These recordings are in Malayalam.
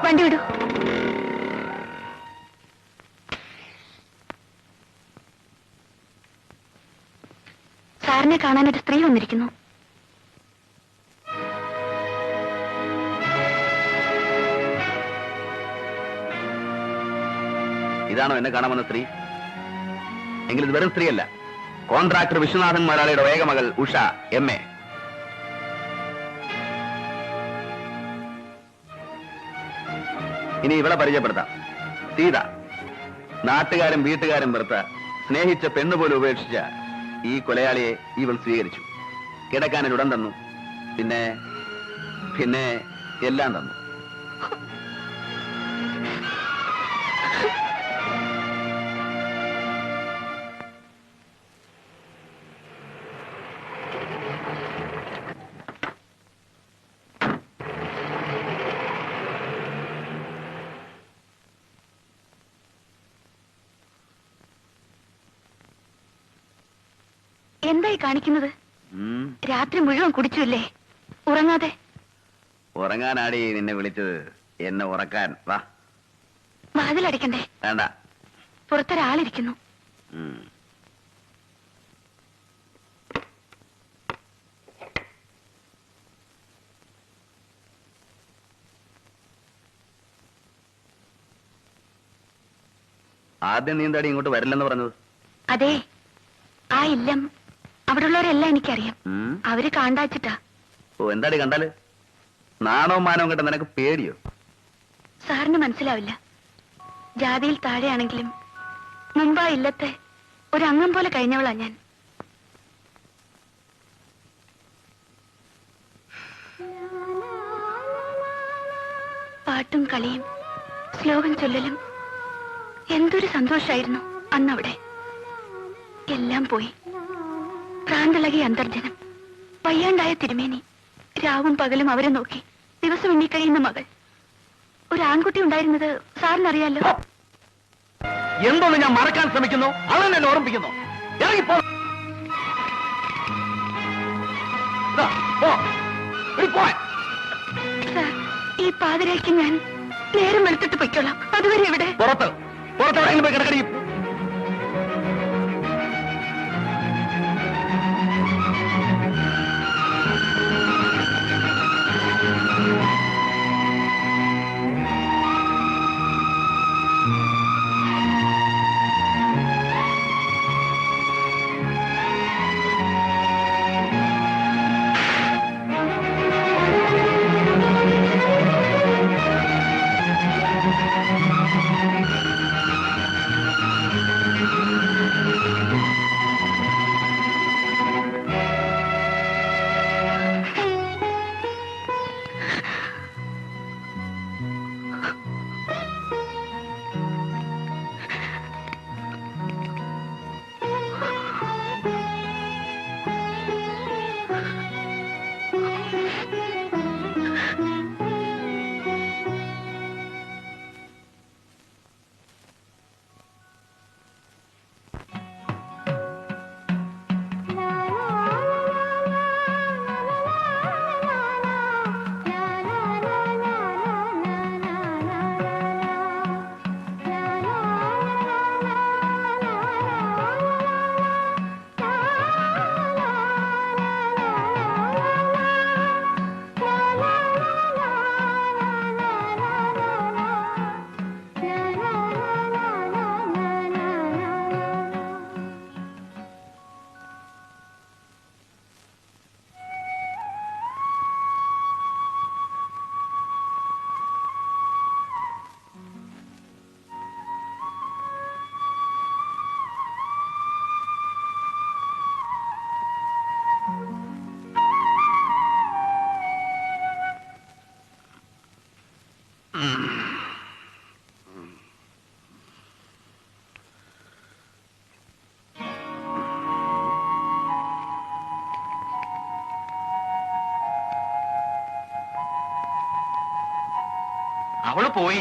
വണ്ടി വിടൂ. സാറിനെ കാണാനൊരു സ്ത്രീ വന്നിരിക്കുന്നു. ഇതാണോ എന്നെ കാണാമെന്ന സ്ത്രീ? എങ്കിൽ ഇത് വെറും സ്ത്രീയല്ല, കോൺട്രാക്ടർ വിശ്വനാഥൻ മലയാളിയുടെ ഏക മകൾ ഉഷ MA. ഇനി ഇവളെ പരിചയപ്പെടുത്താം. സീത. നാട്ടുകാരും വീട്ടുകാരും വെറുത്ത, സ്നേഹിച്ച പെണ്ണുപോലും ഉപേക്ഷിച്ച ഈ കൊലയാളിയെ ഇവൾ സ്വീകരിച്ചു. കിടക്കാനൊരുടം തന്നു, പിന്നെ പിന്നെ എല്ലാം തന്നു. എന്തായി കാണിക്കുന്നത്? രാത്രി മുഴുവൻ കുടിച്ചില്ലേ? ഉറങ്ങാതെ. ഉറങ്ങാനാടി നിന്നെ വിളിച്ചത്? എന്നെ ഉറക്കാൻ. വാ. വാതിലടിക്കണ്ടേ? വേണ്ട. പുറത്തൊരാളിരിക്കുന്നു. ആദ്യം നീ എന്താടി ഇങ്ങോട്ട് വരില്ലെന്ന് പറഞ്ഞത്? അതെ, ആ ഇല്ലം അവിടെയുള്ളവരെല്ലാം എനിക്കറിയാം. അവര് കാണ്ടാച്ചിട്ടാ. ഓ, എന്താടി കണ്ടാല്? നാണവും മാനവും കേട്ട നിനക്ക് പേടിയോ? സാറിന് മനസ്സിലാവില്ല. ജാതിയിൽ താഴെയാണെങ്കിലും മുമ്പാ ഇല്ലത്തെ ഒരു അംഗം പോലെ കഴിഞ്ഞവളാ ഞാൻ. പാട്ടും കളിയും ശ്ലോകം ചൊല്ലലും എന്തൊരു സന്തോഷായിരുന്നു അന്നവിടെ. എല്ലാം പോയി. പ്രാന്തളകിയ അന്തർജനം, വയ്യാണ്ടായ തിരുമേനി, രാവും പകലും അവരെ നോക്കി ദിവസം എണ്ണിക്കഴിയുന്ന മകൾ. ഒരു ആൺകുട്ടി ഉണ്ടായിരുന്നത് സാറിനറിയാലോ. എന്തോന്ന് ഞാൻ മറക്കാൻ ശ്രമിക്കുന്നു, അതെന്നെ ഓർമ്മിപ്പിക്കുന്നു. ഇറങ്ങിപ്പോ. സാർ, ഈ പാതിരയ്ക്ക് ഞാൻ നേരം വെളുത്തിട്ട് പൊയ്ക്കോളാം. അതുവരെ എവിടെ? പുറത്തെവിടെയെങ്കിലും പോയി കിടക്കടി. അവള് പോയി.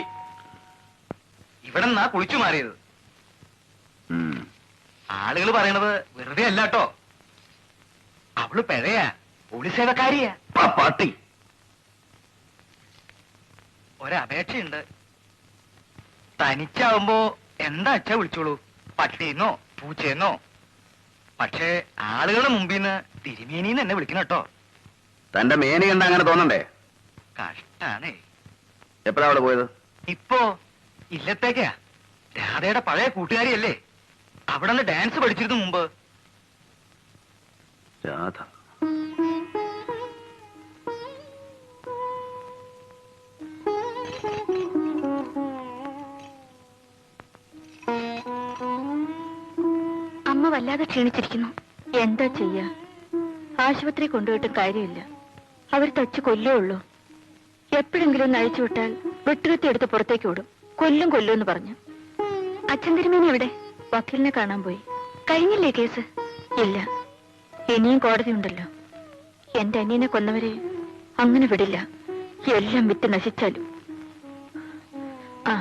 ഇവിടെ നിന്നാ കുളിച്ചു മാറിയത്. ആളുകൾ പറയണത് വെറുതെ അല്ലാട്ടോ, അവള് പിഴയാ. പോലീസ് സേവക്കാരിയാ. പട്ടി. ഒരപേക്ഷയുണ്ട്. തനിച്ചാവുമ്പോ എന്താ അച്ഛ വിളിച്ചോളൂ, പട്ടീന്നോ പൂച്ചയെന്നോ. പക്ഷേ ആളുകളുടെ മുമ്പിന്ന് തിരുമേനിന്ന് എന്നെ വിളിക്കണം കേട്ടോ. തന്റെ മേനി കണ്ട അങ്ങനെ തോന്നണ്ടേ? കഷ്ടാണേ. എപ്പോഴാ അവിടെ പോയത്? ഇപ്പോ ഇല്ലത്തേക്കാ. രാധയുടെ പഴയ കൂട്ടുകാരിയല്ലേ, അവിടെ നിന്ന് ഡാൻസ് പഠിച്ചിരുന്നു മുമ്പ്. രാധ. അമ്മ വല്ലാതെ ക്ഷീണിച്ചിരിക്കുന്നു. എന്താ ചെയ്യാ? ആശുപത്രി കൊണ്ടുപോയിട്ടും കാര്യമില്ല. അവർ തച്ച് കൊല്ലേ ഉള്ളൂ. എപ്പോഴെങ്കിലും ഒന്ന് അഴിച്ചു വിട്ടാൽ വെട്ടുകത്തി എടുത്ത് പുറത്തേക്ക് വിടും. കൊല്ലും എന്ന് പറഞ്ഞു. അച്ഛൻ തിരുമേനി എവിടെ? വക്കീലിനെ കാണാൻ പോയി. കഴിഞ്ഞില്ലേ കേസ്? ഇല്ല, ഇനിയും കോടതി ഉണ്ടല്ലോ. എന്റെ അനിയനെ കൊന്നവരെ അങ്ങനെ വിടില്ല, എല്ലാം വിറ്റ് നശിച്ചാലും. ആ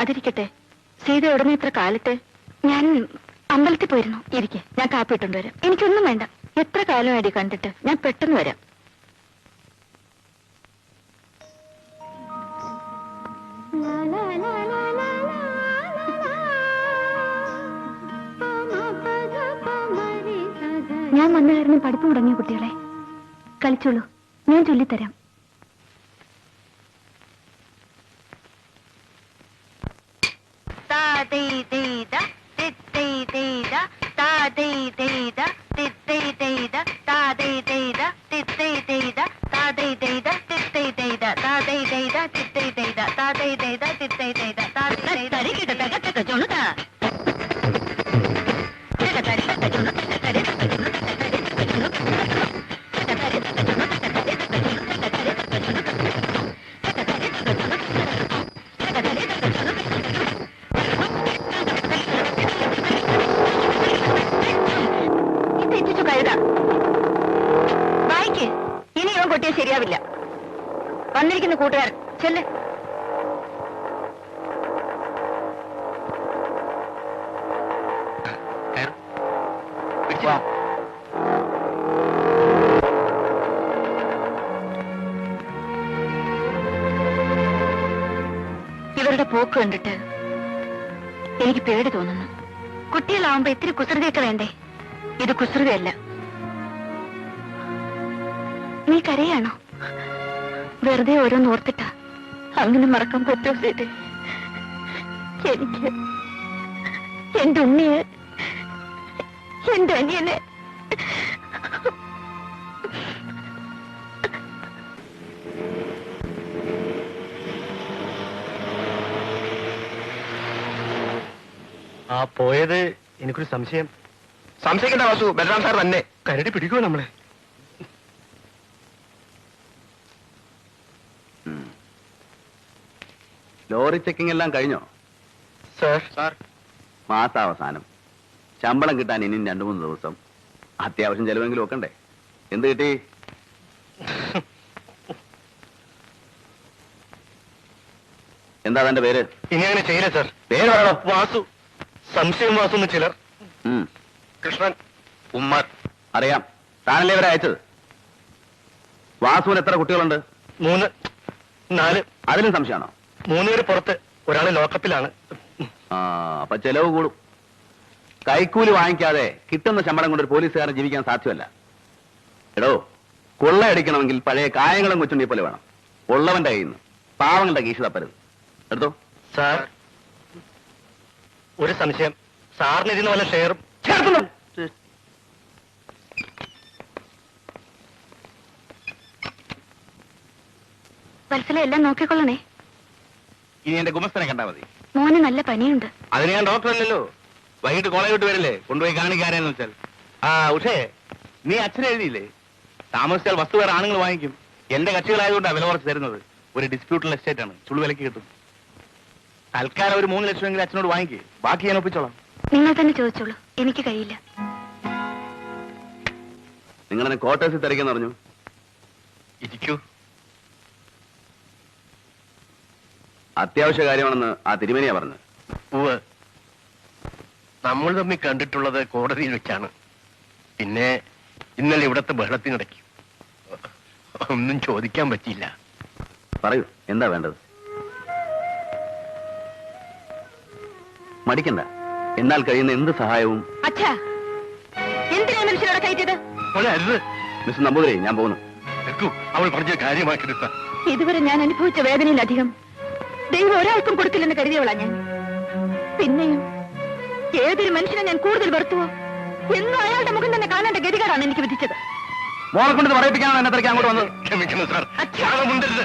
അതിരിക്കട്ടെ, സീത ഉടനെ ഇത്ര കാലത്ത്? ഞാൻ അമ്പലത്തിൽ പോയിരുന്നു. ഇരിക്കെ, ഞാൻ കാപ്പി ഇട്ടുകൊണ്ട് വരാം. എനിക്കൊന്നും വേണ്ട. എത്ര കാലമായിട്ട് കണ്ടിട്ട്? ഞാൻ പെട്ടെന്ന് വരാം. ഞാൻ വന്ന കാരണം പഠിപ്പ് മുടങ്ങിയ കുട്ടികളെ കളിച്ചോളൂ, ഞാൻ ചൊല്ലിത്തരാം. വായിക്ക്, ഇനി ഇവൻ കൊട്ടിയാൽ ശരിയാവില്ല. വന്നിരിക്കുന്ന കൂട്ടുകാരൻ ചെല്ല്. ഇവരുടെ പോക്ക് കണ്ടിട്ട് എനിക്ക് പേടി തോന്നുന്നു. കുട്ടികളാവുമ്പോ ഇത്തിരി കുസൃതിയൊക്കെ വേണ്ടേ? ഇത് കുസൃതിയല്ല. നീ കരയാണോ? വെറുതെ ഓരോന്ന് ഓർത്തിട്ടാ. അങ്ങനെ മറക്കാൻ പറ്റുമോ സീതെ? എനിക്ക് എന്റെ ഉണ്ണിയെ, എന്റെ അനിയനെ ആ പോയത് എനിക്കൊരു സംശയം. സംശയിക്കേണ്ട വാസു, ബലറാം സാർ തന്നെ കരടി പിടിക്കുമോ നമ്മളെ? ലോറി ചെക്കിംഗ് എല്ലാം കഴിഞ്ഞോ? സാർ മാസാവസാനം ശമ്പളം കിട്ടാൻ ഇനിയും 2-3 ദിവസം. അത്യാവശ്യം ചെലവെങ്കിലും വെക്കണ്ടേ? എന്ത് കിട്ടി? എന്താ തന്റെ പേര്? ഇനി അങ്ങനെ ചെയ്യില്ല സാർ. പേര് പറയണോ? വാസു. സംശയം വാസു എന്ന് ചിലർ. കൃഷ്ണൻ, ഉമ്മർ. അറിയാം, താനല്ലേ ഇവരെ അയച്ചത്. വാസുവിന് എത്ര കുട്ടികളുണ്ട്? 3, 4. അതിലും സംശയമാണോ? 3 പേര് പുറത്ത്, ഒരാള് ലോക്കപ്പിലാണ്. അപ്പൊ ചെലവ് കൂടും. കൈക്കൂലി വാങ്ങിക്കാതെ കിട്ടുന്ന ശമ്പളം കൊണ്ട് ഒരു പോലീസുകാരൻ ജീവിക്കാൻ സാധ്യമല്ല. എടോ, കൊള്ളയടിക്കണമെങ്കിൽ പഴയ കായങ്ങളും കൊച്ചുണ്ടി പോലെ വേണം. ഉള്ളവന്റെ കയ്യിൽ നിന്ന് പാവങ്ങളുടെ കീശ തപ്പരുത്. എടുത്തോ. സാർ, ഒരു സംശയം. സാറിന് ഇതിന് വല്ല ഷെയറും ചേർക്കുന്നു. വത്സല എല്ലാം നോക്കിക്കൊള്ളണേ. ഇനി എന്റെ ഗുമസ്തനെ കണ്ടാ മതി. മോന് നല്ല പനിയുണ്ട്. അതിന് ഞാൻ ഡോക്ടറല്ലല്ലോ. വൈകിട്ട് കോളേജ് വിട്ട് വരില്ലേ, കൊണ്ടുപോയി കാണിക്കാരെന്ന് വെച്ചാൽ. ഉഷേ, നീ അച്ഛനെ എഴുതിയില്ലേ? താമസിച്ചാൽ വസ്തു വേറെ ആണുങ്ങൾ വാങ്ങിക്കും. എന്റെ കക്ഷികളായതുകൊണ്ടാണ് വില കുറച്ച് തരുന്നത്. ഒരു ഡിസ്പ്യൂട്ടുള്ള എസ്റ്റേറ്റ് ആണ്, ചുളു വിലക്ക് കിട്ടും. തൽക്കാലം ഒരു 3 ലക്ഷമെങ്കിലും അച്ഛനോട് വാങ്ങിക്കേ, ബാക്കി ഞാൻ ഒപ്പിച്ചോളാം. നിങ്ങൾ തന്നെ ചോദിച്ചോളൂ, എനിക്ക് കഴിയില്ല. നിങ്ങളെന്നെ ക്വാർട്ടേഴ്സിൽ തിരക്കെന്ന് പറഞ്ഞു. ഇരിക്കൂ. അത്യാവശ്യ കാര്യമാണെന്ന് ആ തിരുമേനിയാ പറഞ്ഞത്. ഉവ്വ്, നമ്മൾ തമ്മിൽ കണ്ടിട്ടുള്ളത് കോടതിയിൽ വെച്ചാണ്. പിന്നെ ഇന്നലെ ഇവിടത്തെ ബഹളത്തിനിടയ്ക്ക്. ഒന്നും ചോദിക്കാൻ പറ്റിയില്ല. പറയൂ, എന്താ വേണ്ടത്? മടിക്കണ്ട, എന്നാൽ കഴിയുന്ന എന്ത് സഹായവും. അച്ഛാ, എന്തിനാ മനുഷ്യരോടെ കയറ്റിയത്? അരുത് മിസ്റ്റർ നമ്പൂതിരി, ഞാൻ പോകുന്നു. നിൽക്കൂ, അവൾ പറഞ്ഞ കാര്യമാക്കിയെടുത്ത. ഇതുവരെ ഞാൻ അനുഭവിച്ച വേദനയിലധികം ദൈവം ഒരാൾക്കും കൊടുക്കില്ലെന്ന് കരുതിയവളാ ഞാൻ. പിന്നെയും ഏതൊരു മനുഷ്യനെ ഞാൻ കൂടുതൽ വെറുത്തുവോ എന്നും അയാളുടെ മുഖം തന്നെ കാണേണ്ട ഗതികേടാണ് എനിക്ക് വിധിച്ചത്. മോളെ കൊണ്ട് പറയിപ്പിക്കാനാണ് എന്നെ തിരക്ക് അങ്ങോട്ട് വന്നത്. ക്ഷമിക്കണം സാർ, ക്ഷാമമുണ്ടരുത്.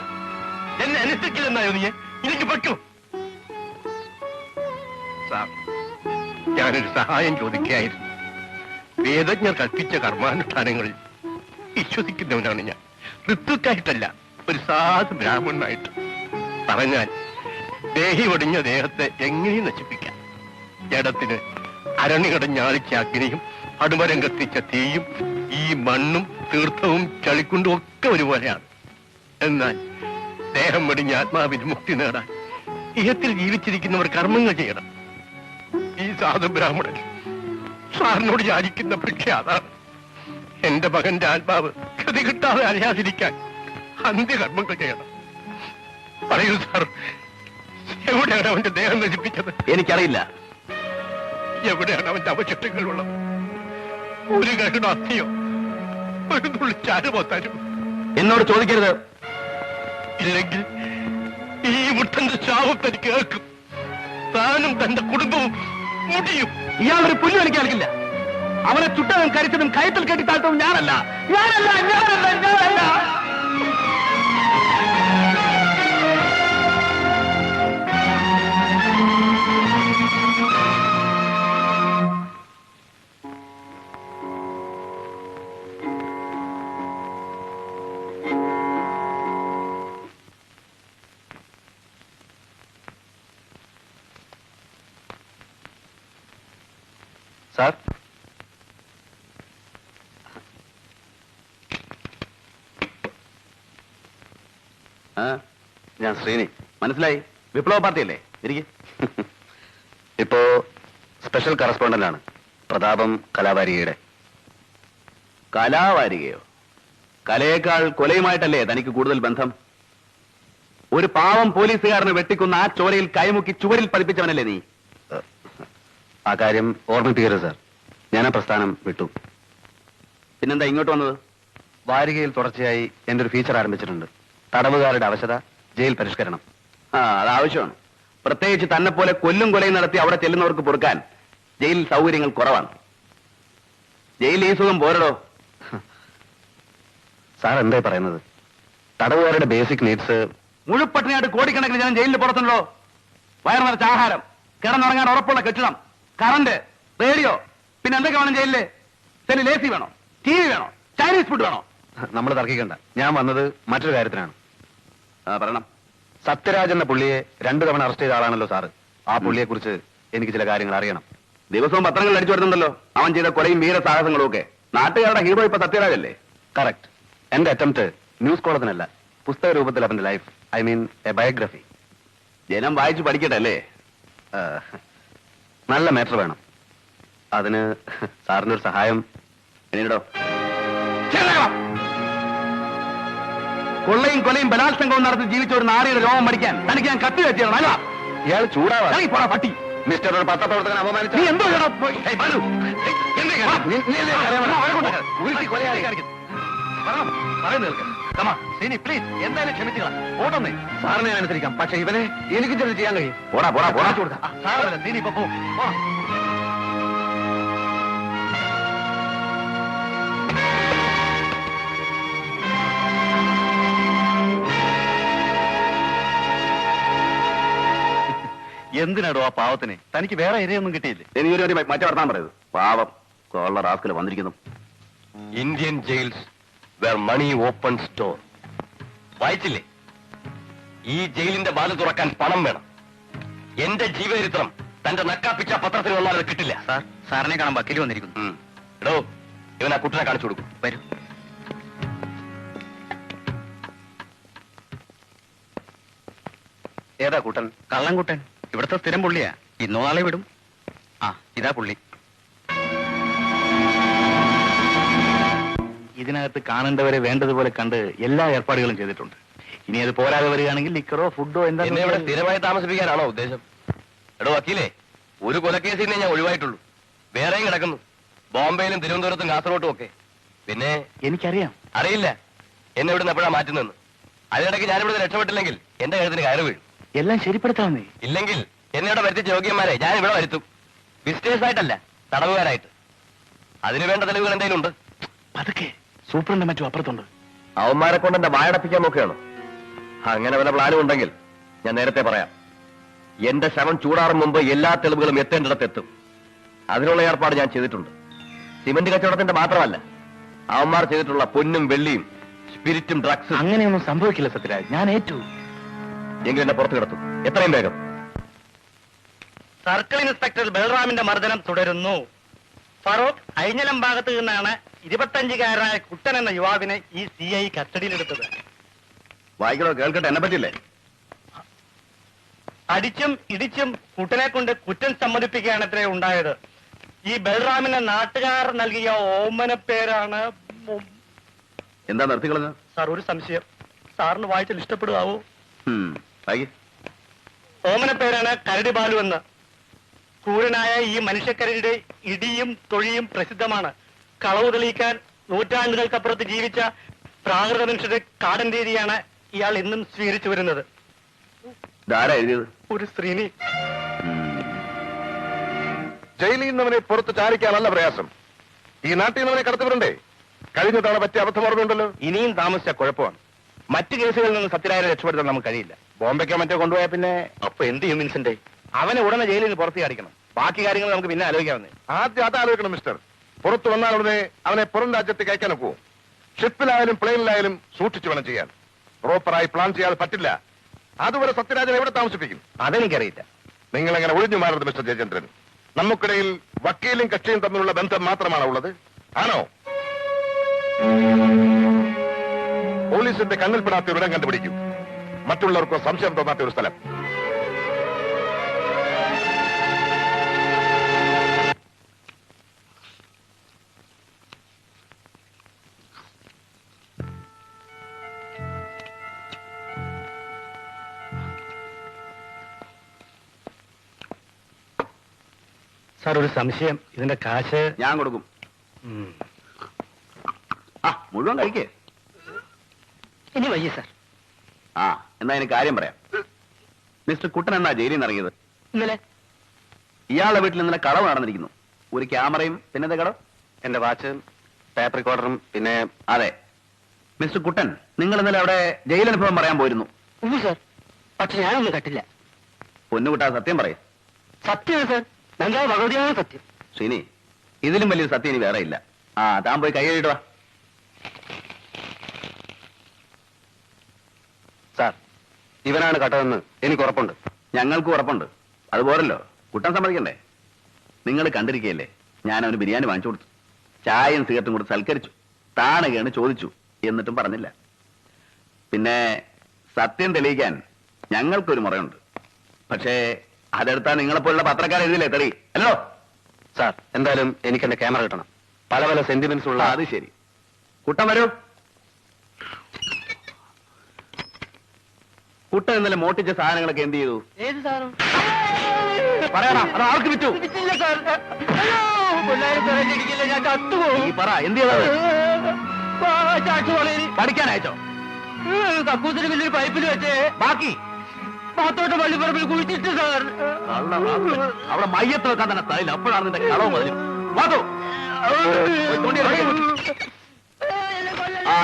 എന്നെ അനുസരിക്കില്ലെന്നായോ നീ? എനിക്ക് പറ്റൂ സാർ. ഞാനൊരു സഹായം ചോദിക്കുകയായിരുന്നു. വേദജ്ഞർ കൽപ്പിച്ച കർമാനുഷ്ഠാനങ്ങളിൽ വിശ്വസിക്കുന്നവനാണ് ഞാൻ. ഋത്തുക്കായിട്ടല്ല, ഒരു സാധു ബ്രാഹ്മണനായിട്ട്. പറഞ്ഞാൽ ദേഹി ഒടിഞ്ഞ ദേഹത്തെ എങ്ങനെയും നശിപ്പിക്കാം. ജഡത്തിന് അരണി കടഞ്ഞാളിച്ച അഗ്നിയും അടുമരം കത്തിച്ച തീയും ഈ മണ്ണും തീർത്ഥവും ചളിക്കുണ്ടും ഒക്കെ ഒരുപോലെയാണ്. എന്നാൽ ദേഹം വെടിഞ്ഞ ആത്മാവിന് മുക്തി നേടാൻ ഇഹത്തിൽ ജീവിച്ചിരിക്കുന്നവർ കർമ്മങ്ങൾ ചെയ്യണം. ഈ സാധു ബ്രാഹ്മണൻ സാറിനോട് യാചിക്കുന്ന ഭിക്ഷ അതാണ്. എന്റെ മകന്റെ ആത്മാവ് ഗതി കിട്ടാതെ അറിയാതിരിക്കാൻ അന്ത്യകർമ്മങ്ങൾ ചെയ്യണം. പറയൂ സാർ, എവിടെയാണ് അവന്റെ ദേഹം നശിപ്പിച്ചത്? എനിക്കറിയില്ല. എവിടെയാണ് അവന്റെ അവശിഷ്ടങ്ങളുള്ളത്? ഒരു കരുണ അസ്ഥിയോ ഒരു തുള്ളി ചാരുമോ തരും? എന്നോട് ചോദിക്കരുത്. ഇല്ലെങ്കിൽ ഈ മുട്ടന്റെ ശാപം തനിക്ക് കേൾക്കും. താനും തന്റെ കുടുംബവും മുടിയും. ഇയാളൊരു പുല്ല് എനിക്ക് കളിക്കില്ല. അവനെ ചുട്ടതും കരിച്ചതും കയത്തിൽ കെട്ടി താഴ്ത്തതും ഞാനല്ല. ഞാനല്ല, ഞാനല്ല, ഞാനല്ല. സാർ, ഞാൻ ശ്രീനി. മനസ്സിലായി? വിപ്ലവ പാർട്ടിയല്ലേ? ഇരിക്കെ. ഇപ്പോ സ്പെഷ്യൽ കറസ്പോണ്ടന്റ് ആണ് പ്രതാപം കലാവാരികയുടെ. കലാവാരികയോ? കലയേക്കാൾ കൊലയുമായിട്ടല്ലേ തനിക്ക് കൂടുതൽ ബന്ധം? ഒരു പാവം പോലീസുകാരനെ വെട്ടിക്കൊന്ന ആ ചോരയിൽ കൈമുക്കി ചുവരിൽ പതിപ്പിച്ചവനല്ലേ നീ? ആ കാര്യം ഓർമ്മിപ്പിക്കരുത് സാർ. ഞാൻ ആ പ്രസ്ഥാനം വിട്ടു. പിന്നെന്താ ഇങ്ങോട്ട് വന്നത്? വാരികയിൽ തുടർച്ചയായി എന്റെ ഒരു ഫീച്ചർ ആരംഭിച്ചിട്ടുണ്ട്. തടവുകാരുടെ അവശത, ജയിൽ പരിഷ്കരണം. അത് ആവശ്യമാണ്. പ്രത്യേകിച്ച് തന്നെ പോലെ കൊല്ലും കൊലയും നടത്തി അവിടെ ചെല്ലുന്നവർക്ക് പൊറുക്കാൻ ജയിലിൽ സൗകര്യങ്ങൾ കുറവാണ്. ജയിൽ ഈ സുഖം പോരടോ. സാർ എന്തായി പറയുന്നത്? തടവുകാരുടെ ബേസിക് നീഡ്സ് മുഴുപ്പട്ടിനായിട്ട് കോടിക്കണക്കിന് ജനം ജയിലിൽ പുറത്തുണ്ടോ? വയർ നിറച്ച ആഹാരം, കിടന്നുറങ്ങാൻ ഉറപ്പുള്ള കെട്ടിടം, കറണ്ട്, റേഡിയോ, പിന്നെ എന്തൊക്കെ വേണം ജയിലില്? സെല്ലിൽ AC വേണോ? TV വേണോ? ചൈനീസ് ഫുഡ് വേണോ? നമ്മൾ തർക്കിക്കണ്ട. ഞാൻ വന്നത് മറ്റൊരു കാര്യത്തിനാണ്. പറയണം. സത്യരാജ് എന്ന പുള്ളിയെ 2 തവണ അറസ്റ്റ് ചെയ്ത ആളാണല്ലോ സാറ്. ആ പുള്ളിയെ കുറിച്ച് എനിക്ക് ചില കാര്യങ്ങൾ അറിയണം. ദിവസവും പത്രങ്ങളിൽ അടിച്ചു വരുന്നുണ്ടല്ലോ അവൻ ചെയ്ത കൊലയും വീരസാഹസങ്ങളും ഒക്കെ. നാട്ടുകാരുടെ ഹീറോ ഇപ്പൊ സത്യരാജ് അല്ലേ? കറക്റ്റ്. എന്റെ അറ്റംപ്റ്റ് ന്യൂസ് കോളത്തിനല്ല, പുസ്തക രൂപത്തിൽ അവന്റെ life, I mean A biography. ജനം വായിച്ചു പഠിക്കട്ടെ അല്ലേ? നല്ല മാറ്റർ വേണം. അതിന് സാറിന്റെ ഒരു സഹായം എന്നോടോ. കൊള്ളയും കൊലയും ബലാത്സംഗവും നടത്തി ജീവിച്ച ഒരു നാരിയുടെ രോമം പഠിക്കാൻ തനിക്ക് ഞാൻ കത്തി വെച്ചാണ്. അല്ല, ഇയാൾ ചൂടാവാ പട്ടി. മിസ്റ്റർ ഒരു പത്രപ്രവർത്തകൻ അപമാനിച്ചു. നീ എന്തോ എന്തായാലും ക്ഷമിച്ചുകളാ. ഓട്ടൊന്നേ സാറിനെ അനുസരിക്കാം. പക്ഷെ ഇവനെ എനിക്ക് ചെറിയ ചെയ്യാൻ കഴിയും. പോടാ പോടാ പോടാ കൊടുക്കാം. സാറല്ല, നീ ഇപ്പൊ പോ. എന്തിനാടോ ആ പാവത്തിന്? തനിക്ക് വേറെ ഇരയൊന്നും കിട്ടിയില്ലേ? എനിക്കൊരു മറ്റേ വർത്താൻ പറയത്. പാവം കോള റാസ്കിൽ വന്നിരിക്കുന്നു. Indian jails where money opens door. വായിച്ചില്ലേ? ഈ ജയിലിന്റെ വാല് തുറക്കാൻ പണം വേണം. എന്റെ ജീവചരിത്രം തന്റെ നക്കാപ്പിച്ച പത്രത്തിൽ വന്നാൽ അത് കിട്ടില്ല. സാർ, സാറിനെ കാണാൻ വക്കീൽ വന്നിരിക്കുന്നു. എടോ, ഇവൻ ആ കുട്ടനെ കാണിച്ചു കൊടുക്കും. വരൂ. ഏതാ കൂട്ടൻ? കള്ളൻകുട്ടൻ. ഇവിടുത്തെ സ്ഥിരം പുള്ളിയാ. ഇന്നോ നാളെ വിടും. ഇതാ പുള്ളി. ഇതിനകത്ത് കാണേണ്ടവരെ വേണ്ടതുപോലെ കണ്ട് എല്ലാ ഏർപ്പാടുകളും ചെയ്തിട്ടുണ്ട്. ഇനി അത് പോരാതെ വരികയാണെങ്കിൽ ലിക്കറോ ഫുഡോ എന്താ എന്നെ ഇവിടെ സ്ഥിരമായി താമസിപ്പിക്കാനാണോ ഉദ്ദേശം? എടോ വക്കീലേ, ഒരു കൊലക്കേസിനെ ഞാൻ ഒഴിവായിട്ടുള്ളൂ. വേറെയും കിടക്കുന്നു, ബോംബെയിലും തിരുവനന്തപുരത്തും കാസർഗോട്ടും ഒക്കെ. പിന്നെ എനിക്കറിയാം. അറിയില്ല എന്നെ ഇവിടുന്ന് എപ്പോഴാ മാറ്റുന്നെന്ന്. അതിനിടയ്ക്ക് ഞാനിവിടെ രക്ഷപ്പെട്ടില്ലെങ്കിൽ എന്റെ കഴുത്തിന് കയറി വീഴും. എല്ലാം ശരിപ്പെടുത്താമെന്നേ. ഇല്ലെങ്കിൽ എന്നെ ഇവിടെ വരുത്തിച്ച യോഗ്യന്മാരെ ഞാൻ ഇവിടെ വരുത്തും. വിസിറ്റേഴ്സ് ആയിട്ടല്ല, തടവുകാരായിട്ട്. അതിനു വേണ്ട തെളിവുകൾ എന്തെങ്കിലും ഉണ്ട്? പതുക്കെ, സൂപ്രണ്ട് മറ്റും അപ്പുറത്തുണ്ട്. അവന്മാരെ കൊണ്ട് എന്റെ വായടപ്പിക്കാൻ നോക്കുകയാണോ? അങ്ങനെ വല്ല പ്ലാനും ഉണ്ടെങ്കിൽ ഞാൻ നേരത്തെ പറയാം. എന്റെ ശവം ചൂടാറും മുമ്പ് എല്ലാ തെളിവുകളും എത്തേണ്ടിടത്തെത്തും. അതിനുള്ള ഏർപ്പാട് ഞാൻ ചെയ്തിട്ടുണ്ട്. സിമന്റ് കച്ചവടത്തിന്റെ മാത്രമല്ല, അവന്മാർ ചെയ്തിട്ടുള്ള പൊന്നും വെള്ളിയും സ്പിരിറ്റും ഡ്രഗ്സും. അങ്ങനെയൊന്നും സംഭവിക്കില്ല സത്യരാജ്, ഞാൻ ഏറ്റു. എങ്കിലും എന്നെ പുറത്തു കിടത്തും, എത്രയും വേഗം. സർക്കിൾ ഇൻസ്പെക്ടർ ബൽറാമിന്റെ മർദ്ദനം തുടരുന്നു. ഫറൂഖ് അഴിഞ്ഞലം ഭാഗത്ത് നിന്നാണ് 25-കാരനായ കുട്ടൻ എന്ന യുവാവിനെ ഈ CI കസ്റ്റഡിയിലെടുത്തത്. വായിക്കണോ കേൾക്കട്ടെ, എന്നെ പറ്റില്ലേ? അടിച്ചും ഇടിച്ചും കുട്ടനെ കൊണ്ട് കുറ്റം സമ്മതിപ്പിക്കുകയാണത്രേ ഉണ്ടായത്. ഈ ബൽറാമിന് നാട്ടുകാർ നൽകിയ ഓമന പേരാണ്. എന്താ നിർത്തിക്കളഞ്ഞ? സാർ, ഒരു സംശയം. സാറിന് വായിച്ചാൽ ഇഷ്ടപ്പെടുകയാവോ? വായിക്ക്. ഓമന പേരാണ് കരടി ബാലു എന്ന്. ക്രൂരനായ ഈ മനുഷ്യക്കരടിയുടെ ഇടിയും തൊഴിയും പ്രസിദ്ധമാണ്. കളവ് തെളിയിക്കാൻ നൂറ്റാണ്ടുകൾക്കപ്പുറത്ത് ജീവിച്ച പ്രാകൃത മനുഷ്യരുടെ കാടൻ രീതിയാണ് ഇയാൾ ഇന്നും സ്വീകരിച്ചു വരുന്നത്. ഇതാരാ എഴുതിയത്? ഒരു സ്ത്രീനി. ജയിലിൽ നിന്നവനെ പുറത്ത് ചാരിക്കാനല്ല പ്രയാസം, ഈ നാട്ടിൽ നിന്നവനെ കടത്തിവിടണ്ടേ? കഴിഞ്ഞ തവണ പറ്റിയ അബദ്ധം ഓർമ്മയുണ്ടല്ലോ. ഇനിയും താമസിച്ച കുഴപ്പമാണ്. മറ്റു കേസുകളിൽ നിന്ന് സത്യരാജനെ രക്ഷപ്പെടുത്താൻ നമുക്ക് കഴിയില്ല. ബോംബെക്കോ മറ്റോ കൊണ്ടുപോയാൽ പിന്നെ അപ്പൊ എന്ത് ചെയ്യും വിൻസെന്റ്? അവനെ ഉടനെ ജയിലിൽ നിന്ന് പുറത്തേക്ക് അടിക്കണം. ബാക്കി കാര്യങ്ങൾ നമുക്ക് പിന്നെ ആലോചിക്കാവുന്നേ. ആദ്യം അത് ആലോചിക്കണം മിസ്റ്റർ. പുറത്തു വന്നാൽ ഉടനെ അവനെ പുറം രാജ്യത്തേക്ക് അയക്കാൻ ഒക്കുമോ? ഷിപ്പിലായാലും പ്ലെയിനിലായാലും സൂക്ഷിച്ചു വേണം ചെയ്യാൻ. പ്രോപ്പറായി പ്ലാൻ ചെയ്യാതെ പറ്റില്ല. അതുവരെ സത്യരാജൻ എവിടെ താമസിപ്പിക്കും? അതെനിക്കറിയില്ല. നിങ്ങൾ എങ്ങനെ ഒഴിഞ്ഞു മാറരുത് മിസ്റ്റർ ജയചന്ദ്രൻ. നമുക്കിടയിൽ വക്കീലും കക്ഷിയും തമ്മിലുള്ള ബന്ധം മാത്രമാണ് ഉള്ളത്, ആണോ? പോലീസിന്റെ കണ്ണിൽപ്പെടാത്ത ഒരു ഇടം കണ്ടുപിടിക്കും. മറ്റുള്ളവർക്ക് സംശയം തോന്നാത്ത ഒരു സ്ഥലം. സാർ, ഒരു സംശയം. ഇതിന്റെ കാശ് ഞാൻ കൊടുക്കും. മുഴുവൻ കഴിക്കേ. ഇനി വയ്യ സാർ. എന്നാ എനിക്ക് കാര്യം പറയാം. മിസ്റ്റർ കുട്ടൻ എന്നാ ജയിലിൽ നിന്ന് ഇറങ്ങിയത്? ഇന്നലെ. ഇയാളുടെ വീട്ടിൽ ഇന്നലെ കളവ് നടന്നിരിക്കുന്നു. ഒരു ക്യാമറയും പിന്നത്തെ കടവ്, എന്റെ വാച്ച്, ടേപ്പ് റെക്കോർഡറും, പിന്നെ അതെ. മിസ്റ്റർ കുട്ടൻ, നിങ്ങൾ ഇന്നലെ അവിടെ ജയിലനുഭവം പറയാൻ പോയിരുന്നു. സാർ, പക്ഷെ ഞാനൊന്നും കട്ടില്ല. പൊന്നുകുട്ടാ, സത്യം പറയും. സത്യമാണ് സാർ, ഞങ്ങൾ ഭഗവതിയാണ് സത്യം. ശ്രീനി, ഇതിലും വലിയൊരു സത്യം ഇനി വേറെ ഇല്ല. താൻ പോയി കൈ കഴുകിടുക. സാർ, ഇവനാണ് കട്ടതെന്ന് എനിക്ക് ഉറപ്പുണ്ട്. ഞങ്ങൾക്കും ഉറപ്പുണ്ട്. അതുപോരല്ലോ, കുട്ടൻ സമ്മതിക്കണ്ടേ? നിങ്ങൾ കണ്ടിരിക്കുകയല്ലേ, ഞാൻ അവന് ബിരിയാണി വാങ്ങിച്ചു കൊടുത്തു, ചായയും സിഗരറ്റും കൊടുത്ത് സൽക്കരിച്ചു, താണുകയാണ് ചോദിച്ചു, എന്നിട്ടും പറഞ്ഞില്ല. പിന്നെ സത്യം തെളിയിക്കാൻ ഞങ്ങൾക്കൊരു മുറയുണ്ട്. പക്ഷേ അതെടുത്താൽ നിങ്ങളെപ്പോലുള്ള പത്രക്കാർ എഴുതില്ലേ തെളി അല്ലോ? സാർ, എന്തായാലും എനിക്ക് എന്റെ ക്യാമറ കിട്ടണം. പല പല സെന്റിമെന്റ്സ് ഉള്ള. അത് ശരി. കുട്ടൻ വരൂ. കുട്ടൻ ഇന്നലെ മോട്ടിച്ച സാധനങ്ങളൊക്കെ എന്ത് ചെയ്തു? ഏത് സാധനം? പറയണ, അത് ആർക്ക് വിറ്റു? ഞാൻ ചത്തുപോകും. നീ പറ, എന്ത് ചെയ്തത്? പഠിക്കാൻ അയച്ചോ? കക്കൂസിന് വലിയൊരു പൈപ്പിൽ വെച്ച് ബാക്കി പാത്തോട്ട് പള്ളിപ്പറമ്പിൽ കുഴിച്ചിട്ട് സാർ. അവിടെ മയ്യത്ത് വെക്കാൻ തന്നെ തരില്ല. അപ്പോഴാണ് നിന്റെ കളവ് മതി.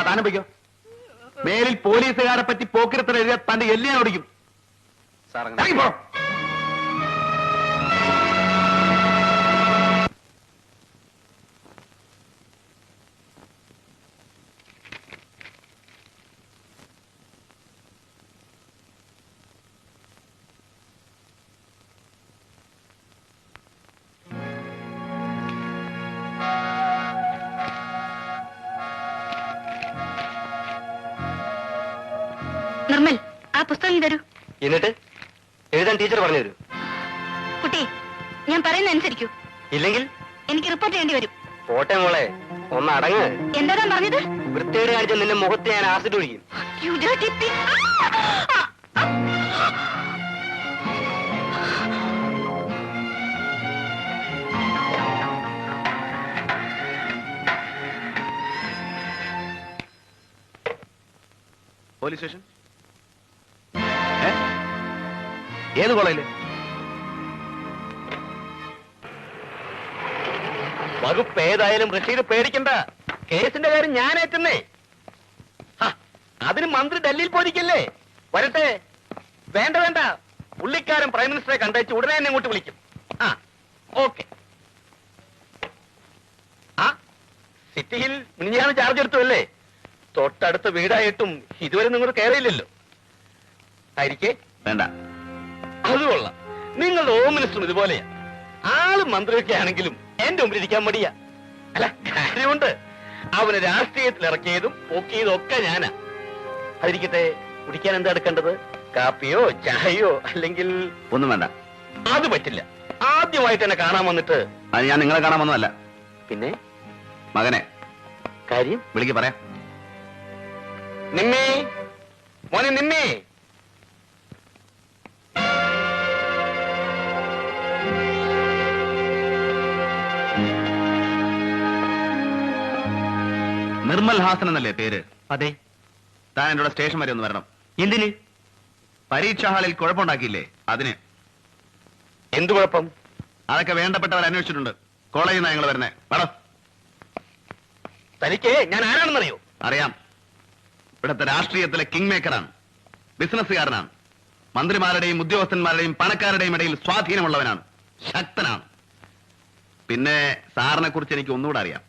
താനും വയ്ക്കോ. മേലിൽ പോലീസുകാരെ പറ്റി പോക്കിരത്തിന് എഴുതിയ തന്റെ എല്ലിയാൻ ഓടിക്കും. ഇറങ്ങിപ്പോ. നിർമ്മൽ, ആ പുസ്തകം തരൂ. എന്നിട്ട് എഴുതാൻ ടീച്ചർ പറഞ്ഞു തരൂ. കുട്ടി, ഞാൻ പറയുന്ന അനുസരിക്കൂ, ഇല്ലെങ്കിൽ എനിക്ക് റിപ്പോർട്ട് ചെയ്യേണ്ടി വരും. പോട്ടെ മോളെ, ഒന്ന് അടങ്ങ്. എന്താ പറഞ്ഞത്? വൃത്തിയോട് കാണിച്ച നിന്റെ മുഖത്ത് ഞാൻ ആസിഡ് ഒഴിക്കും. You dirty pig. Police station? ഏത് കോളേജില്? വകുപ്പ് ഏതായാലും റഷീദ് പേടിക്കണ്ട. കേസിന്റെ കാര്യം ഞാൻ ഏറ്റുന്നേ. അതിന് മന്ത്രി ഡൽഹിയിൽ പോയിരിക്കല്ലേ? വരട്ടെ. വേണ്ട വേണ്ട, പുള്ളിക്കാരൻ പ്രൈം മിനിസ്റ്ററെ കണ്ടേച്ച് ഉടനെ എന്നെ ഇങ്ങോട്ട് വിളിക്കും. ആ ഓക്കെ. ആ സിറ്റിയിൽ മിനിഞ്ഞാണ് ചാർജ് എടുത്തു അല്ലേ? തൊട്ടടുത്ത വീടായിട്ടും ഇതുവരെ നിങ്ങൾ കയറിയില്ലല്ലോ. ആയിരിക്കേ? വേണ്ട. അത് കൊള്ളാം. നിങ്ങളുടെ ഹോം മിനിസ്റ്ററും ഇതുപോലെയാ. ആള് മന്ത്രിയൊക്കെ ആണെങ്കിലും എന്റെ മുമ്പിൽ ഇരിക്കാൻ മടിയാ. അല്ല, കാര്യമുണ്ട്. അവന് രാഷ്ട്രീയത്തിൽ ഇറക്കിയതും പൊക്കിയതും ഒക്കെ ഞാനാ. അതിരിക്കട്ടെ, കുടിക്കാൻ എന്താ എടുക്കേണ്ടത്? കാപ്പിയോ ചായയോ അല്ലെങ്കിൽ? ഒന്നും വേണ്ട. അത് പറ്റില്ല. ആദ്യമായിട്ട് എന്നെ കാണാൻ വന്നിട്ട്. അത് ഞാൻ നിങ്ങളെ കാണാൻ വന്നതല്ല. പിന്നെ മകനെ കാര്യം വിളിക്ക്, പറയാം. നിമ്മി, മോനെ നിമ്മി. നിർമ്മൽ ഹാസൻ എന്നല്ലേ പേര്? അതെ. താൻ എന്നോട് സ്റ്റേഷൻ വരെ ഒന്ന് വരണം. എന്തിന്? പരീക്ഷാ ഹാളിൽ കുഴപ്പമുണ്ടാക്കിയില്ലേ, അതിന്. എന്തു കുഴപ്പം? അതൊക്കെ വേണ്ടപ്പെട്ടവർ അന്വേഷിച്ചിട്ടുണ്ട്. കോളേജിൽ നിന്നാണ് ഞങ്ങൾ വരുന്നത്. വേണം. തനിക്ക് ഞാൻ ആരാണെന്നറിയോ? അറിയാം. ഇവിടുത്തെ രാഷ്ട്രീയത്തിലെ കിങ് മേക്കറാണ്, ബിസിനസ്സുകാരനാണ്. മന്ത്രിമാരുടെയും ഉദ്യോഗസ്ഥന്മാരുടെയും പണക്കാരുടെയും ഇടയിൽ സ്വാധീനമുള്ളവനാണ്, ശക്തനാണ്. പിന്നെ സാറിനെ കുറിച്ച് എനിക്ക് ഒന്നുകൂടെ അറിയാം.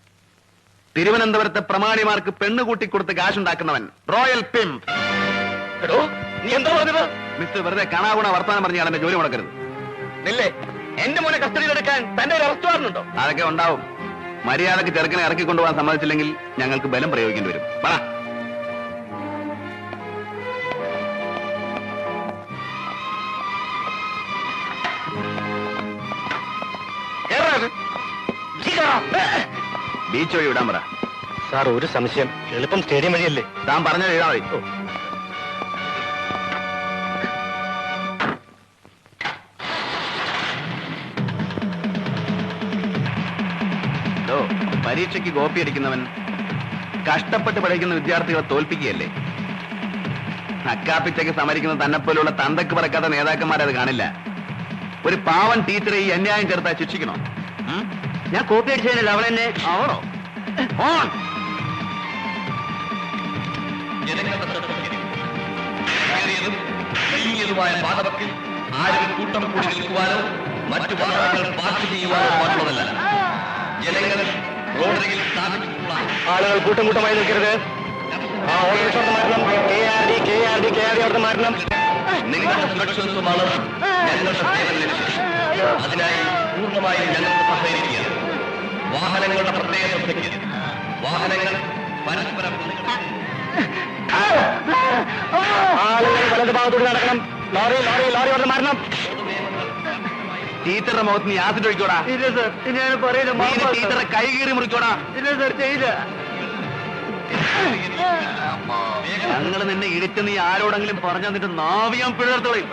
തിരുവനന്തപുരത്തെ പ്രമാണിമാർക്ക് പെണ്ണുകൂട്ടിക്കൊടുത്ത് കാശുണ്ടാക്കുന്നവൻ, റോയൽ പിംപ്. എടോ, നീ എന്താ പറഞ്ഞത്? മിസ്റ്റർ വെറുതെ കാണാകുണ വർത്താനം പറഞ്ഞാൽ എന്റെ ജോലി മുടക്കരുത്. നില്ലേ, എന്റെ മോനെ കസ്റ്റഡിയിലെടുക്കാൻ തന്റെ ഒരു അറസ്റ്റ് വാറണ്ടുണ്ടോ? അതൊക്കെ ഉണ്ടാവും. മര്യാദക്ക് ചെറുക്കനെ ഇറക്കിക്കൊണ്ടുപോകാൻ സമ്മതിച്ചില്ലെങ്കിൽ ഞങ്ങൾക്ക് ബലം പ്രയോഗിക്കേണ്ടി വരും. പറ. ബീച്ച് വഴി വിടാൻ പറ. സാർ, ഒരു സംശയം. എളുപ്പം സ്റ്റേഡിയം വഴിയല്ലേ? താൻ പറഞ്ഞത് എഴുതാ മതി. പരീക്ഷയ്ക്ക് കോപ്പി അടിക്കുന്നവൻ കഷ്ടപ്പെട്ട് പഠിക്കുന്ന വിദ്യാർത്ഥികളെ തോൽപ്പിക്കുകയല്ലേ? അക്കാപ്പിച്ചയ്ക്ക് സമരിക്കുന്ന തന്നെപ്പോലുള്ള തന്തക്ക് പറക്കാത്ത നേതാക്കന്മാരത് കാണില്ല. ഒരു പാവൻ ടീച്ചറെ ഈ അന്യായം ചേർത്താൽ ശിക്ഷിക്കണോ? ഞാൻ കോപ്പി അടിച്ചതിനല്ല, അവൾ എന്നെ. ആവണോ? ഓൺ. വലിയതുമായ പാതവക്കിൽ ആരും കൂട്ടം കൂടി നിൽക്കുവാനോ മറ്റു വാഹനങ്ങൾ പാർക്ക് ചെയ്യുവാനോ പാടുള്ളതല്ല. ജനങ്ങൾ റോഡരികിൽ സ്ഥാപിച്ചിട്ടുള്ള ആളുകൾ കൂട്ടം കൂട്ടമായി നിൽക്കരുത്. ആ ഓട്ടോറിക്ഷ മാറ്റണം. KRD അവിടുത്തെ മാറ്റണം. നിങ്ങളുടെ സുരക്ഷിതത്വമാണ് ഞങ്ങളുടെ സേവന ലക്ഷ്യം. അതിനായി പൂർണ്ണമായും ഞങ്ങൾക്ക് സഹകരിക്കുക. വാഹനങ്ങളുടെ പ്രത്യേക ശ്രദ്ധയ്ക്ക്. വാഹനങ്ങൾ പരസ്പരം ആളുകൾ വലത് ഭാഗത്തോട് നടക്കണം. ലോറി അവിടെ മാറണം. ടീച്ചറുടെ മുഖത്ത് നീ ആസിഡ് ഒഴിക്കോടാ. ഇല്ല സർ, ഞാൻ പറയുന്നത് ടീച്ചറെ കൈ കീറി മുറിക്കോടാ. ഇല്ല സർ, ചെയ്യില്ല. ഞങ്ങൾ നിന്നെ ഇടിച്ച് നീ ആരോടെങ്കിലും പറഞ്ഞു തന്നിട്ട് നാവിയാൻ പിഴർത്തോളയും.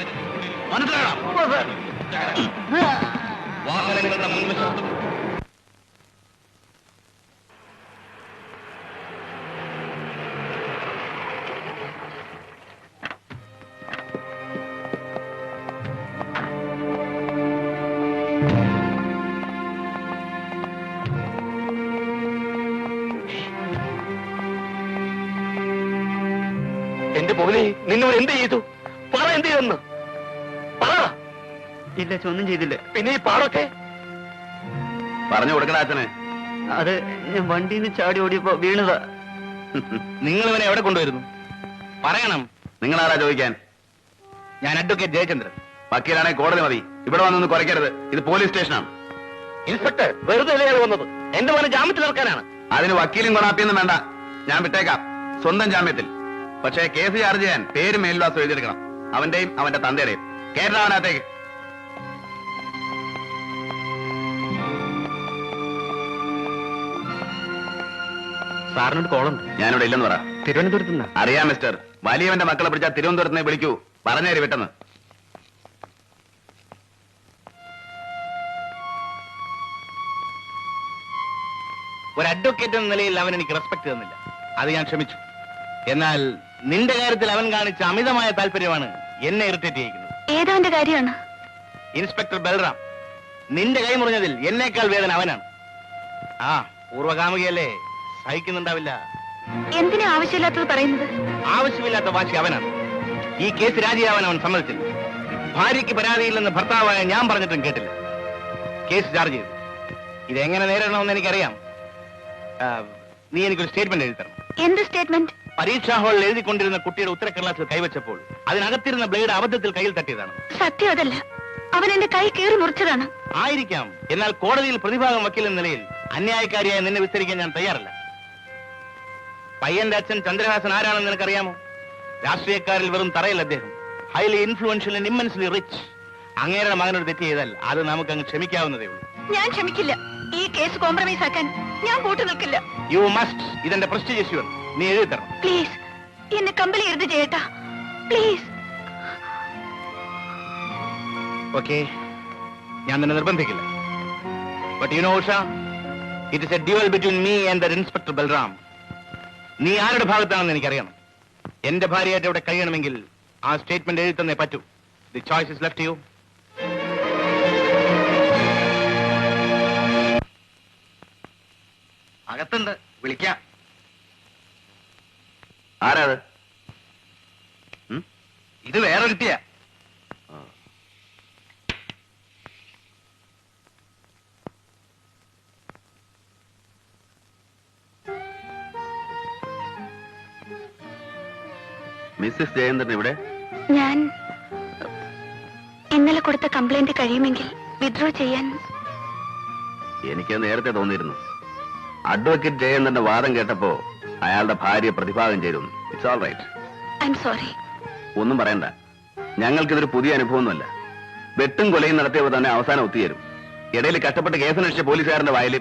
മനസ്സിലാകണം. വാഹനങ്ങളുടെ മുൻവശത്തും എന്റെ പോലെ നിന്നോട് എന്ത് ചെയ്തു? പറ, എന്ത് ചെയ്തെന്ന് പറ. ഇല്ല, ഒന്നും ചെയ്തില്ല. പിന്നെ ഈ പാടൊക്കെ പറഞ്ഞു കൊടുക്കണ അച്ഛനെ. അത് ഞാൻ വണ്ടിയിൽ നിന്ന് ചാടി ഓടിയപ്പോ വീണതാ. നിങ്ങൾ ഇവനെ എവിടെ കൊണ്ടുവരുന്നു? പറയണം. നിങ്ങൾ ആരാ ചോദിക്കാൻ? ഞാൻ അഡ്വക്കേറ്റ് ജയചന്ദ്രൻ. വക്കീലാണെ കോടതി മതി. ഇവിടെ വന്നൊന്ന് കുറയ്ക്കരുത്. ഇത് പോലീസ് സ്റ്റേഷനാണ്. ഇൻസ്പെക്ടർ, വെറുതെ അല്ലേ വന്നത്? എന്റെ മോനെ ജാമ്യത്തിൽ ഇറക്കാനാണ്. അതിന് വക്കീലും കൊണാപ്പിയൊന്നും വേണ്ട. ഞാൻ വിട്ടേക്കാം, സ്വന്തം ജാമ്യത്തിൽ. പക്ഷേ കേസ് ചാർജ് ചെയ്യാൻ പേരും മേൽവാസം എഴുതിയെടുക്കണം. അവന്റെയും അവന്റെ തന്തയുടെയും. കേരളത്തിലേക്ക്. സാറിനോട് കോളുണ്ട്. ഞാനിവിടെ ഇല്ലെന്ന് പറ. തിരുവനന്തപുരത്ത് നിന്നാ. അറിയാം മിസ്റ്റർ. വലിയവന്റെ മക്കളെ പിടിച്ചാൽ തിരുവനന്തപുരത്ത് വിളിക്കൂ. പറഞ്ഞേരി പെട്ടെന്ന്. ഒരു അഡ്വക്കേറ്റ് എന്ന നിലയിൽ അവൻ എനിക്ക് റെസ്പെക്ട് തന്നില്ല. അത് ഞാൻ ക്ഷമിച്ചു. എന്നാൽ നിന്റെ കാര്യത്തിൽ അവൻ കാണിച്ച അമിതമായ താല്പര്യമാണ് എന്നെ ഇറിറ്റേറ്റ് ചെയ്യിക്കുന്നത്. ഏതാന്റെ കാര്യമാണ്? ഇൻസ്പെക്ടർ ബൽറാം, നിന്റെ കൈ മുറിഞ്ഞതിൽ എന്നേക്കാൾ വേദന അവനാണ്. ആ പൂർവകാമുകിയല്ലേ, സഹിക്കുന്നുണ്ടാവില്ല. എന്തിനാ ആവശ്യമില്ലാത്തത് പറയുന്നത്? ആവശ്യമില്ലാത്ത വാശി അവനാണ്. ഈ കേസ് രാജിയാവാൻ അവൻ സമ്മതിച്ചില്ല. ഭാര്യയ്ക്ക് പരാതിയില്ലെന്ന് ഭർത്താവായ ഞാൻ പറഞ്ഞിട്ടും കേട്ടില്ല. കേസ് ചാർജ് ചെയ്തു. ഇതെങ്ങനെ നേരിടണമെന്ന് എനിക്കറിയാം. നീ എനിക്കൊരു സ്റ്റേറ്റ്മെന്റ് എഴുതി തരണം. എന്ത് സ്റ്റേറ്റ്മെന്റ്? പരീക്ഷാ ഹാളിൽ എഴുതിക്കൊണ്ടിരുന്ന കുട്ടിയുടെ ഉത്തരക്കടലാസിൽ കൈവച്ചപ്പോൾ അതിനകത്തിരുന്ന ബ്ലേഡ് അബദ്ധത്തിൽ കയ്യിൽ തട്ടിയതാണ്. സത്യം അതല്ല. അവൻ എന്റെ കൈ കീറി മുറിച്ചതാണ്. ആയിരിക്കാം. എന്നാൽ കോടതിയിൽ പ്രതിഭാഗം വക്കീൽ എന്ന നിലയിൽ അന്യായക്കാരിയായ നിന്നെ വിസ്തരിക്കാൻ ഞാൻ തയ്യാറല്ല. പയ്യന്റെ അച്ഛൻ ചന്ദ്രഹാസൻ ആരാണെന്ന് നിനക്കറിയാമോ? രാഷ്ട്രീയക്കാരിൽ വെറും തറയല്ല അദ്ദേഹം. Highly influential and immensely rich. അങ്ങേരുടെ മകനോട് തെറ്റ് ചെയ്താൽ അത് നമുക്ക് അങ്ങ് ക്ഷമിക്കാവുന്നതേ ഉള്ളൂ. ഞാൻ ക്ഷമിക്കില്ല. ഈ കേസ് കോംപ്രമൈസ് ആക്കാൻ ഞാൻ കൂട്ടു നിൽക്കില്ല. You must. ഇതെന്റെ പ്രസ്റ്റീജ് ഇഷ്യൂ. നീ എഴുതി തരണം. പ്ലീസ്, എന്നെ കമ്പലി എഴുതി ചെയ്യട്ടാ. പ്ലീസ്. ഓക്കെ, ഞാൻ നിന്നെ നിർബന്ധിക്കില്ല. But you know Usha, it is a duel between me and the inspector Balram. നീ ആരുടെ ഭാഗത്താണെന്ന് എനിക്കറിയണം. എന്റെ ഭാര്യയായിട്ട് ഇവിടെ കഴിയണമെങ്കിൽ ആ സ്റ്റേറ്റ്മെന്റ് എഴുതി തന്നേ പറ്റൂ. The choice is left you. അകത്തുണ്ട്, വിളിക്കാം. ആരാത്? ഇത് വേറെ കിട്ടിയ. മിസ്സിസ് ജയേന്ദ്രൻ ഇവിടെ? ഞാൻ ഇന്നലെ കൊടുത്ത കംപ്ലൈന്റ് കഴിയുമെങ്കിൽ വിത്ഡ്രോ ചെയ്യാൻ. എനിക്ക് നേരത്തെ തോന്നിയിരുന്നു. അഡ്വക്കേറ്റ് ജയേന്ദ്രന്റെ വാദം കേട്ടപ്പോ അയാളുടെ ഭാര്യ പ്രതിഭാഗം ചെയ്തിരുന്നു. It's all right. I am sorry. ഒന്നും പറയണ്ട. ഞങ്ങൾക്കിതൊരു പുതിയ അനുഭവമൊന്നുമല്ല. വെട്ടും കൊലയും നടത്തിയപ്പോൾ തന്നെ അവസാനം ഒത്തുചേരും. ഇടയിൽ കഷ്ടപ്പെട്ട് കേസന്വേഷിച്ച പോലീസുകാരന്റെ വായിൽ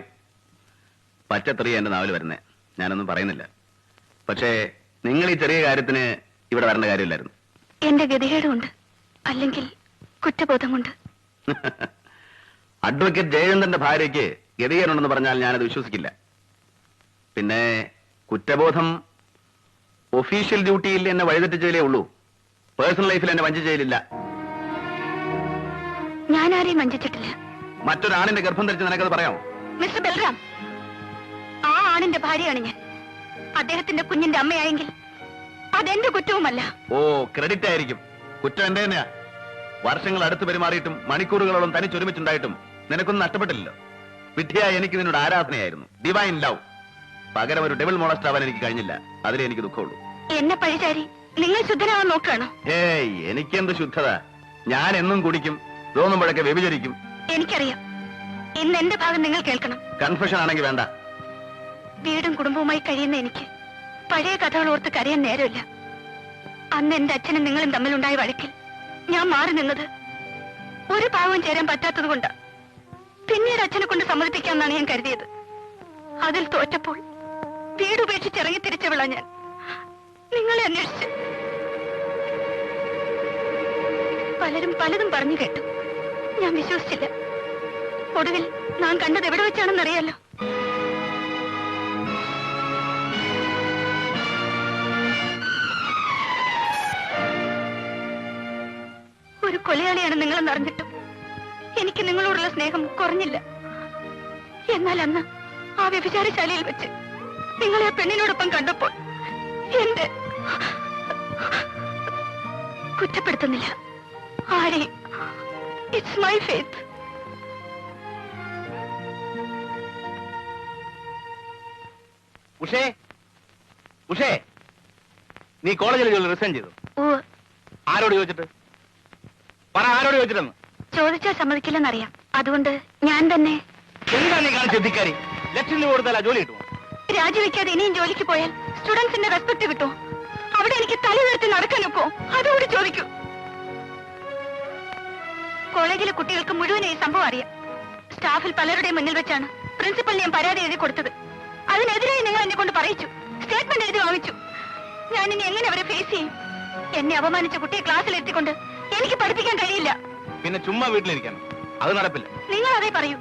പച്ചത്തെറിയ എന്റെ നാവിൽ വരുന്നേ. ഞാനൊന്നും പറയുന്നില്ല. പക്ഷേ നിങ്ങൾ ഈ ചെറിയ കാര്യത്തിന് ഇവിടെ വരേണ്ട കാര്യമില്ലായിരുന്നു. എന്റെ ഗതികേടുണ്ട്, അല്ലെങ്കിൽ കുറ്റബോധം കൊണ്ട്. അഡ്വക്കേറ്റ് ജയേന്ദ്രന്റെ ഭാര്യയ്ക്ക് ഗതികേടുണ്ടെന്ന് പറഞ്ഞാൽ ഞാനത് വിശ്വസിക്കില്ല. പിന്നെ കുറ്റബോധം ഒഫീഷ്യൽ ഡ്യൂട്ടിയിൽ എന്നെ വഴിതെറ്റിച്ചതിലേ ഉള്ളൂ. പേഴ്സണൽ ലൈഫിൽ എന്നെ വഞ്ചിച്ചതിലില്ല. ഞാൻ ആരെയും വഞ്ചിച്ചിട്ടില്ല. മറ്റൊരാണിന്റെ ഗർഭം ധരിച്ച് നിനക്കത് പറയാമോ? മിസ്റ്റർ ബൽറാം, ആ ആണിന്റെ ഭാര്യയാണ് ഞാൻ. അദ്ദേഹത്തിന്റെ കുഞ്ഞിന്റെ അമ്മയായെങ്കിൽ അതെന്റെ കുറ്റവുമല്ല. ഓ, ക്രെഡിറ്റ് ആയിരിക്കും. കുറ്റം എന്റെ തന്നെയാ. വർഷങ്ങൾ അടുത്ത് പെരുമാറിയിട്ടും മണിക്കൂറുകളോളം തനിച്ചൊരുമിച്ചുണ്ടായിട്ടും നിനക്കൊന്നും നഷ്ടപ്പെട്ടില്ലല്ലോ. വിദ്യയായി എനിക്ക് നിന്നോട് ആരാധനയായിരുന്നു, ഡിവൈൻ ലവ്. പകരം ഒരു ഡെവിൾ മോളസ്റ്റ് ആവാൻ എനിക്ക് കഴിഞ്ഞില്ല. അതിലേ എനിക്ക് ദുഃഖമുള്ളൂ. എന്നെ പഴിചാരി നിങ്ങൾ ശുദ്ധനാവാൻ നോക്കുകയാണോ? ഏയ്, എനിക്കെന്ത് ശുദ്ധത. ഞാൻ എന്നും കുടിക്കും, തോന്നുമ്പോഴൊക്കെ വ്യഭിചരിക്കും. എനിക്കറിയാം. ഇന്ന് എന്റെ ഭാഗം നിങ്ങൾ കേൾക്കണം. കൺഫെഷൻ ആണെങ്കിൽ വേണ്ട. വീടും കുടുംബവുമായി കഴിയുന്ന എനിക്ക് പഴയ കഥകൾ ഓർത്ത് കരയാൻ നേരമില്ല. അന്ന് എന്റെ അച്ഛനും നിങ്ങളും തമ്മിലുണ്ടായ വഴക്കിൽ ഞാൻ മാറി നിന്നത് ഒരു ഭാവവും ചേരാൻ പറ്റാത്തത് കൊണ്ടാ. പിന്നീട് അച്ഛനെ കൊണ്ട് സമ്മതിപ്പിക്കാമെന്നാണ് ഞാൻ കരുതിയത്. അതിൽ തോറ്റപ്പോൾ വീടുപേക്ഷിച്ചിറങ്ങി തിരിച്ചവിള ഞാൻ നിങ്ങളെ അന്വേഷിച്ച്. പലരും പലതും പറഞ്ഞു കേട്ടു. ഞാൻ വിശ്വസിച്ചില്ല. ഒടുവിൽ ഞാൻ കണ്ടത് എവിടെ വെച്ചാണെന്നറിയാലോ. ഒരു കൊലയാളിയാണ് നിങ്ങളെന്ന് അറിഞ്ഞിട്ടും എനിക്ക് നിങ്ങളോടുള്ള സ്നേഹം കുറഞ്ഞില്ല. എന്നാൽ അന്ന് ആ വ്യഭിചാരശാലയിൽ വെച്ച് നിങ്ങളെ ആ പെണ്ണിനോടൊപ്പം കണ്ടപ്പോൾ എന്റെ കുറ്റപ്പെടുത്തുന്നില്ല ആരെയും. It's my faith. ഉഷേ, ഉഷേ, നീ കോളേജിൽ റിസൈൻ ചെയ്തു. ആരോട് ചോദിച്ചിട്ട് പറ, ആരോട് ചോദിച്ചിട്ടെന്ന്? ചോദിച്ചാൽ സമ്മതിക്കില്ലെന്നറിയാം. അതുകൊണ്ട് ഞാൻ തന്നെ. എന്താ നീ കാണിച്ച ധിക്കാരി? ലക്ഷം രൂപ കൊടുത്താൽ ജോലി കിട്ടുമോ? രാജിവെക്കാതെ ഇനിയും ജോലിക്ക് പോയാൽ സ്റ്റുഡൻസിന്റെ റെസ്പെക്ട് കിട്ടുമോ? അവിടെ എനിക്ക് തല ഉയർത്തി നടക്കാനൊപ്പോ? അതുകൂടി ചോദിക്കൂ. കോളേജിലെ കുട്ടികൾക്ക് മുഴുവൻ ഈ സംഭവം അറിയാം. സ്റ്റാഫിൽ പലരുടെയും മുന്നിൽ വെച്ചാണ് പ്രിൻസിപ്പൽ ഞാൻ പരാതി എഴുതി കൊടുത്തത്. അതിനെതിരായി നിങ്ങൾ എന്നെ കൊണ്ട് പറയിച്ചു. സ്റ്റേറ്റ്മെന്റ് എഴുതി വാങ്ങിച്ചു. ഞാൻ ഇനി എങ്ങനെ അവരെ ഫേസ് ചെയ്യും? എന്നെ അപമാനിച്ച കുട്ടിയെ ക്ലാസ്സിൽ എത്തിക്കൊണ്ട് എനിക്ക് പഠിപ്പിക്കാൻ കഴിയില്ല. പിന്നെ ചുമ്മാ വീട്ടിലിരിക്കണം, അത് നടപ്പില്ല. നിങ്ങൾ അതേ പറയൂ.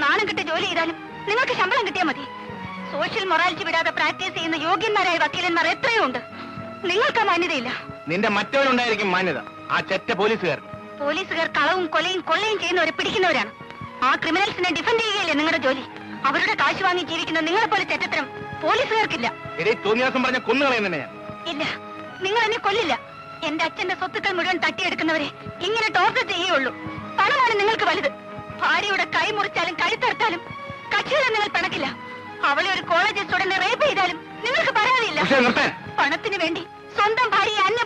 നാണം കിട്ടി ജോലി ചെയ്താലും നിങ്ങൾക്ക് ശമ്പളം കിട്ടിയാൽ മതി. സോഷ്യൽ മൊറാലിറ്റി വിടാതെ പ്രാക്ടീസ് ചെയ്യുന്ന യോഗ്യന്മാരായ വക്കീലന്മാർ എത്രയോ ഉണ്ട്. നിങ്ങൾക്ക് ആ മാന്യതയില്ല. നിന്റെ മറ്റവനുണ്ടായിരിക്കും മാന്യത, ആ ചെറ്റ പോലീസുകാരൻ. പോലീസുകാർ കളവും കൊലയും കൊള്ളയും ചെയ്യുന്നവരെ പിടിക്കുന്നവരാണ്. ആ ക്രിമിനൽസിനെ ഡിഫെൻഡ് ചെയ്യുകയല്ലേ നിങ്ങളുടെ ജോലി. അവരുടെ കാശ് വാങ്ങി ജീവിക്കുന്ന നിങ്ങളെ പോലെ ചെറ്റത്തരം പോലീസുകാർക്കില്ല. ഇടേ തോന്നിയാസം പറഞ്ഞ കൊന്നുകളയും തന്നെ ഞാൻ. ഇല്ല, നിങ്ങൾ എന്നെ കൊല്ലില്ല. എന്റെ അച്ഛന്റെ സ്വത്തുക്കൾ മുഴുവൻ തട്ടിയെടുക്കുന്നവരെ ഇങ്ങനെ ടോർച്ചർ ചെയ്യുള്ളൂ. പണമാണ് നിങ്ങൾക്ക് വലുത്. ഭാര്യയുടെ കൈ മുറിച്ചാലും കഴുത്തറുത്താലും കക്ഷികളെ നിങ്ങൾ പിണക്കില്ല. അവളെ ഒരു കോളേജ് സ്റ്റുഡന്റ് റേപ്പ് ചെയ്താലും നിങ്ങൾക്ക് പരാതിയില്ല. പണത്തിന് വേണ്ടി സ്വന്തം ഭാര്യയെ അന്യ